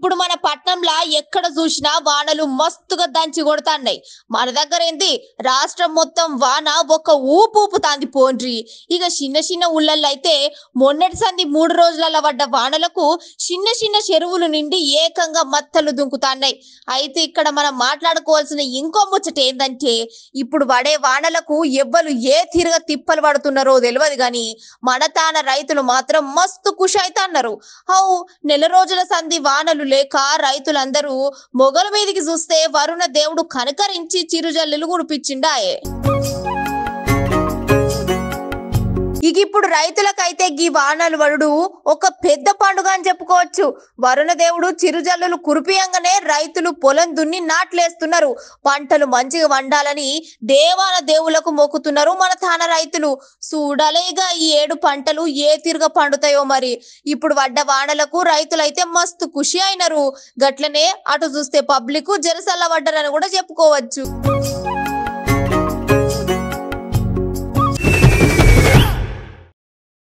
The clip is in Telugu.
ఇప్పుడు మన పట్నంలా ఎక్కడ చూసినా వానలు మస్తుగా దంచి కొడతాన్నాయి. మన దగ్గర ఏంది రాష్ట్రం మొత్తం వాన ఒక ఊపు ఊపుతాంది పోండ్రి. ఇక చిన్న చిన్న ఊళ్ళల్లో అయితే మొన్నటి సంది 3 రోజులలో పడ్డ వానలకు చిన్న చిన్న చెరువులు నిండి ఏకంగా మత్తలు దుంకుతాన్నాయి. అయితే ఇక్కడ మనం మాట్లాడుకోవాల్సిన ఇంకో ముచ్చట ఏందంటే ఇప్పుడు పడే వానలకు ఎవ్వరు ఏ తీరుగా తిప్పలు పడుతున్నారో తెలియదు గాని మన తాన రైతులు మాత్రం మస్తు ఖుషి అవుతున్నారు. హౌ నెల రోజుల సంధి వానలు లేక రైతులందరూ మొగల మీదికి చూస్తే వరుణ దేవుడు కనకరించి చిరుజల్లులు కురిపించిండాయే. ఇక ఇప్పుడు రైతులకైతే గీ వానలు పడుడు ఒక పెద్ద పండుగ అని చెప్పుకోవచ్చు. వరుణ దేవుడు చిరుజల్లులు కురిపియంగానే రైతులు పొలం దున్ని నాట్లేస్తున్నారు. పంటలు మంచిగా వండాలని దేవాల దేవులకు మొక్కుతున్నారు మన తాన రైతులు. చూడాలేగా ఈ 7 పంటలు ఏ తీరుగా పండుతాయో మరి. ఇప్పుడు పడ్డ వానలకు రైతులైతే మస్తు ఖుషి అయినారు. గట్లనే అటు చూస్తే పబ్లిక్ జరసల్ల పడ్డారని కూడా చెప్పుకోవచ్చు.